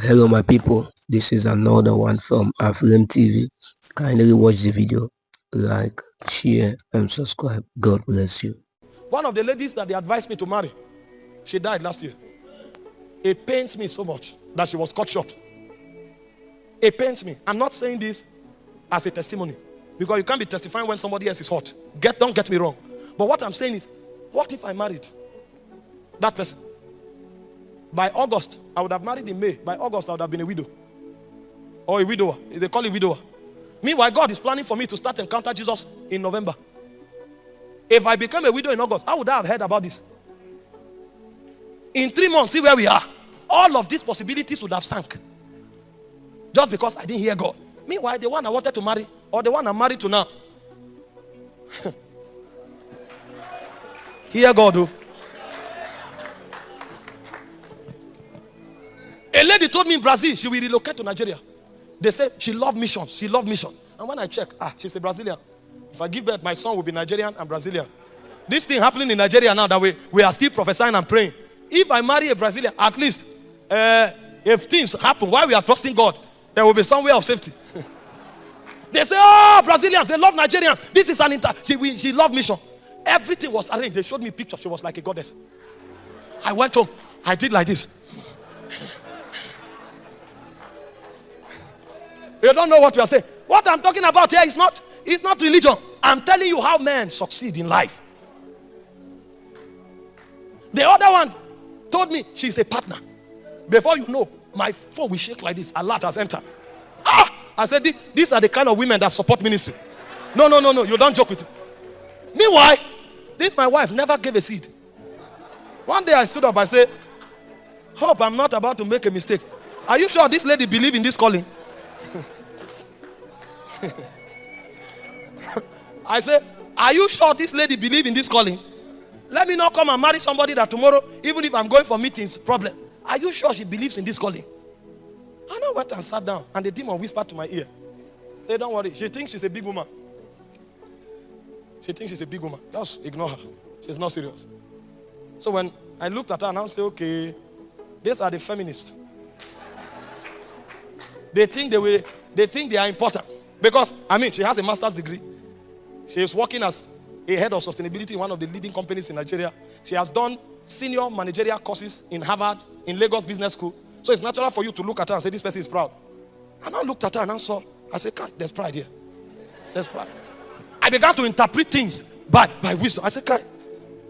Hello, my people. This is another one from Aflame TV. Kindly watch the video, like, share, and subscribe. God bless you. One of the ladies that they advised me to marry, she died last year. It pains me so much that she was cut short. It pains me. I'm not saying this as a testimony, because you can't be testifying when somebody else is hot. Don't get me wrong. But what I'm saying is, what if I married that person? By August, I would have married in May. By August, I would have been a widow. Or a widower. They call it widower. Meanwhile, God is planning for me to start encounter Jesus in November. If I became a widow in August, how would I have heard about this? In 3 months, see where we are. All of these possibilities would have sunk. Just because I didn't hear God. Meanwhile, the one I wanted to marry, or the one I'm married to now. Hear God, oh. A lady told me in Brazil she will relocate to Nigeria. They say she loved missions. She loved mission. And when I check, she's a Brazilian. If I give birth, my son will be Nigerian and Brazilian. This thing happening in Nigeria now that we are still prophesying and praying. If I marry a Brazilian, at least if things happen while we are trusting God, there will be some way of safety. They say, oh, Brazilians, they love Nigerians. This is she loved mission. Everything was arranged. They showed me pictures. She was like a goddess. I went home. I did like this. You don't know what we are saying. What I'm talking about here is not religion. I'm telling you how men succeed in life. The other one told me she's a partner. Before you know, my phone will shake like this. Alert has entered. I said, these are the kind of women that support ministry. No. You don't joke with it. Meanwhile, this my wife never gave a seed. One day I stood up. I said, hope I'm not about to make a mistake. Are you sure this lady believes in this calling? I said, are you sure this lady believes in this calling? Let me not come and marry somebody that tomorrow, even if I'm going for meetings, problem. Are you sure she believes in this calling? And I went and sat down, and the demon whispered to my ear. Say, don't worry. She thinks she's a big woman. She thinks she's a big woman. Just ignore her. She's not serious. So when I looked at her and I said, okay, these are the feminists. They think they are important. Because, she has a master's degree. She is working as a head of sustainability in one of the leading companies in Nigeria. She has done senior managerial courses in Harvard, in Lagos Business School. So it's natural for you to look at her and say, this person is proud. And I looked at her and I said, Kai, there's pride here. There's pride. I began to interpret things by wisdom. I said, Kai,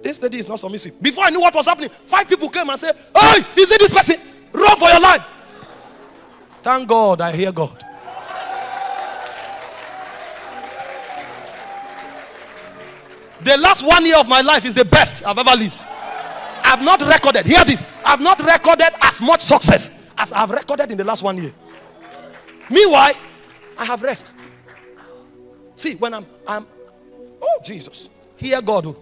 this lady is not submissive. Before I knew what was happening, 5 people came and said, hey, is it this person? Run for your life. Thank God I hear God. The last 1 year of my life is the best I've ever lived. I've not recorded, hear this, I've not recorded as much success as I've recorded in the last 1 year. Meanwhile, I have rest. See, when I'm oh Jesus, hear God. Oh.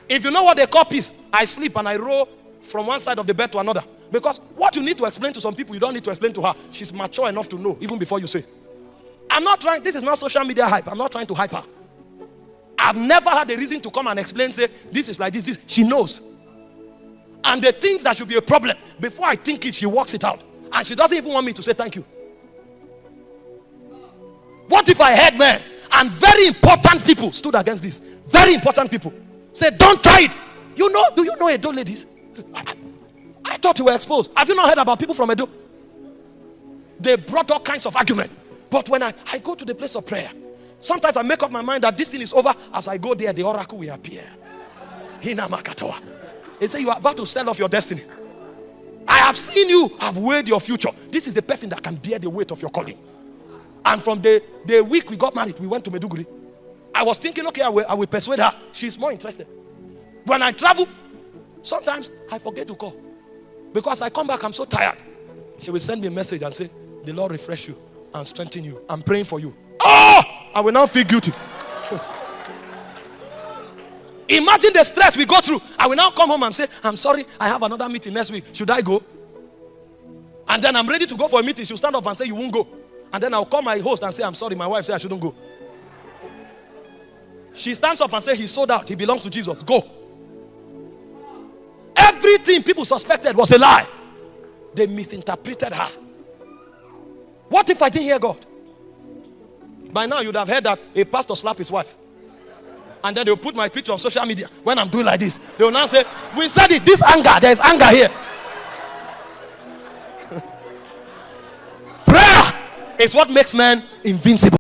If you know what they call peace, I sleep and I roll from one side of the bed to another. Because what you need to explain to some people, you don't need to explain to her. She's mature enough to know, even before you say. I'm not trying, this is not social media hype. I'm not trying to hype her. I've never had a reason to come and explain, say, this is like this. She knows. And the things that should be a problem, before I think it, she works it out. And she doesn't even want me to say thank you. What if I heard men and very important people stood against this? Very important people. Say, don't try it. Do you know Edo ladies? I thought you were exposed. Have you not heard about people from Edo? They brought all kinds of argument. But when I go to the place of prayer, sometimes I make up my mind that this thing is over. As I go there, the oracle will appear. Hina Makatawa. They say you are about to sell off your destiny. I have seen you have weighed your future. This is the person that can bear the weight of your calling. And from the week we got married, we went to Meduguri. I was thinking, okay, I will persuade her. She's more interested. When I travel, sometimes I forget to call. Because I come back, I'm so tired. She will send me a message and say, the Lord refresh you and strengthen you. I'm praying for you. Oh! I will now feel guilty. Imagine the stress we go through. I will now come home and say, I'm sorry, I have another meeting next week. Should I go? And then I'm ready to go for a meeting. She'll stand up and say, you won't go. And then I'll call my host and say, I'm sorry, my wife said I shouldn't go. She stands up and says, he's sold out. He belongs to Jesus. Go. Everything people suspected was a lie. They misinterpreted her. What if I didn't hear God? By now you'd have heard that a pastor slapped his wife. And then they'll put my picture on social media when I'm doing like this. They will now say, we said it, this anger, there is anger here. Prayer is what makes men invincible.